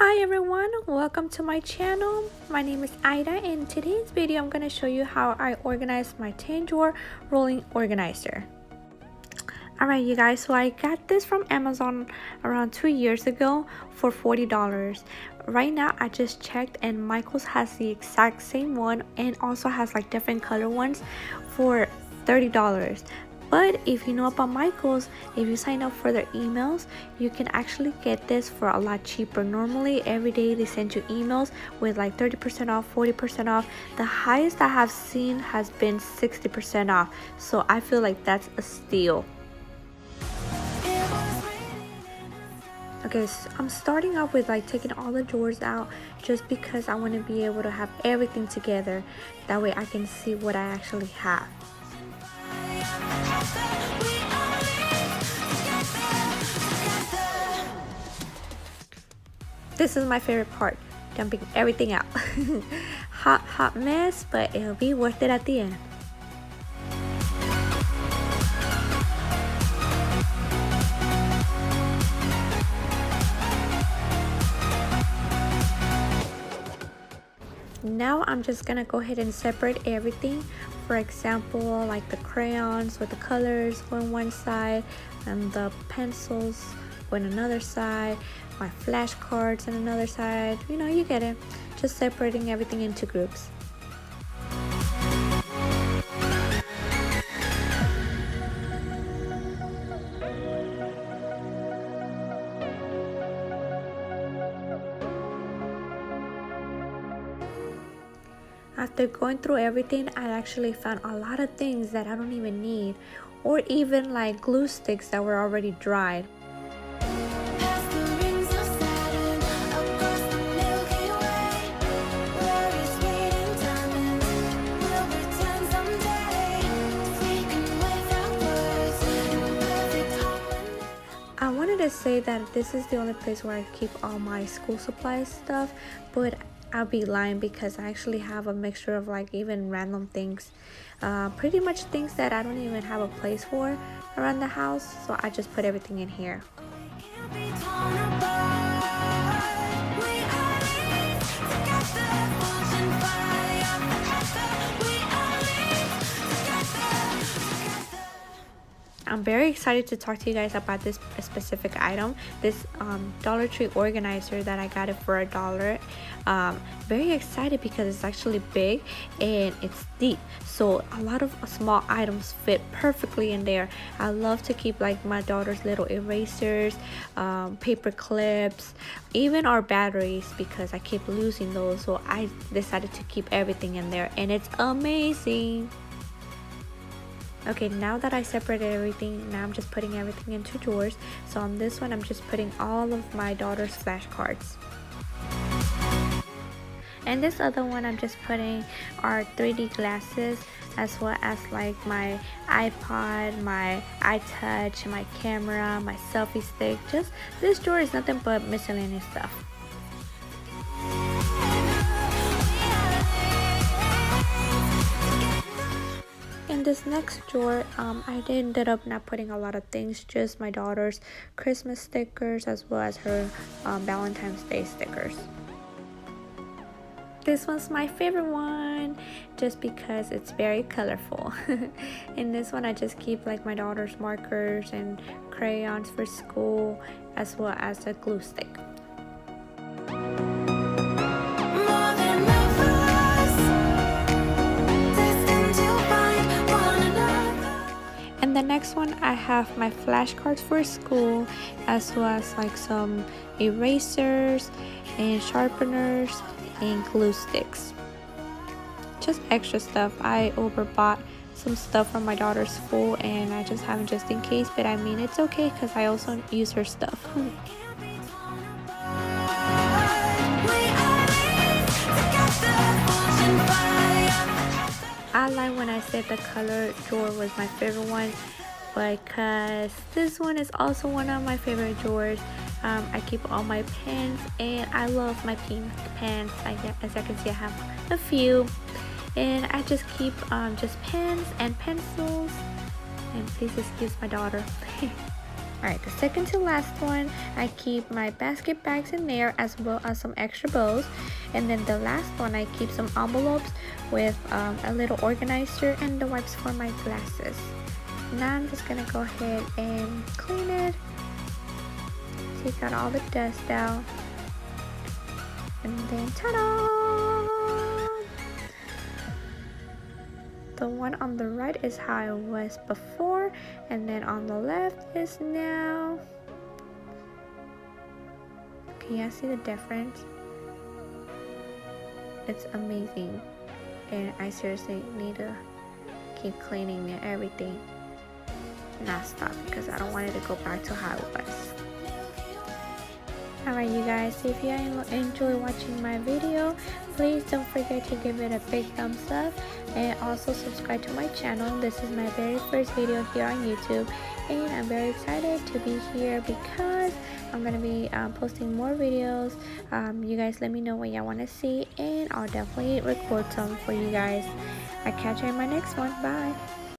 Hi everyone, welcome to my channel. My name is Ida and in today's video I'm going to show you how I organize my 10 drawer rolling organizer. Alright you guys, so I got this from Amazon around 2 years ago for $40. Right now I just checked and Michaels has the exact same one and also has like different color ones for $30. But if you know about Michaels, if you sign up for their emails, you can actually get this for a lot cheaper. Normally, every day they send you emails with like 30% off, 40% off. The highest I have seen has been 60% off. So I feel like that's a steal. Okay, so I'm starting off with like taking all the drawers out just because I want to be able to have everything together. That way I can see what I actually have. This is my favorite part, dumping everything out. Hot mess, but it'll be worth it at the end. Now I'm just gonna go ahead and separate everything. For example, like the crayons with the colors on one side and the pencils on another side, my flashcards on another side. You know, you get it. Just separating everything into groups. After going through everything, I actually found a lot of things that I don't even need, or even like glue sticks that were already dried. I wanted to say that this is the only place where I keep all my school supplies stuff, but I'll be lying because I actually have a mixture of like even random things, pretty much things that I don't even have a place for around the house, so I just put everything in here. I'm very excited to talk to you guys about this specific item, this Dollar Tree organizer that I got it for $1. Very excited because it's actually big and it's deep, so a lot of small items fit perfectly in there. I love to keep like my daughter's little erasers, paper clips, even our batteries because I keep losing those, so I decided to keep everything in there and it's amazing. Okay, now that I separated everything, now I'm just putting everything into drawers. So on this one, I'm just putting all of my daughter's flashcards. And this other one, I'm just putting our 3D glasses, as well as like my iPod, my iTouch, my camera, my selfie stick. Just this drawer is nothing but miscellaneous stuff. In this next drawer, I ended up not putting a lot of things, just my daughter's Christmas stickers as well as her Valentine's Day stickers. This one's my favorite one just because it's very colorful. In this one, I just keep like my daughter's markers and crayons for school as well as a glue stick. And the next one, I have my flashcards for school as well as like some erasers and sharpeners and glue sticks. Just extra stuff. I overbought some stuff from my daughter's school and I just have it just in case, but I mean it's okay because I also use her stuff. I lied when I said the color drawer was my favorite one because this one is also one of my favorite drawers. I keep all my pens and I love my pink pens. As I can see, I have a few, and I just keep just pens and pencils. And please excuse my daughter. Alright, the second to last one, I keep my basket bags in there as well as some extra bows. And then the last one, I keep some envelopes with a little organizer and the wipes for my glasses. Now I'm just gonna go ahead and clean it. Take out all the dust out. And then ta-da! The one on the right is how it was before, and then on the left is now. Can you guys see the difference? It's amazing, and I seriously need to keep cleaning and everything, not stop, because I don't want it to go back to how it was. Alright you guys, if you enjoy watching my video, please don't forget to give it a big thumbs up and also subscribe to my channel. This is my very first video here on YouTube, and I'm very excited to be here because I'm going to be posting more videos. You guys let me know what y'all want to see, and I'll definitely record some for you guys. I'll catch you in my next one. Bye.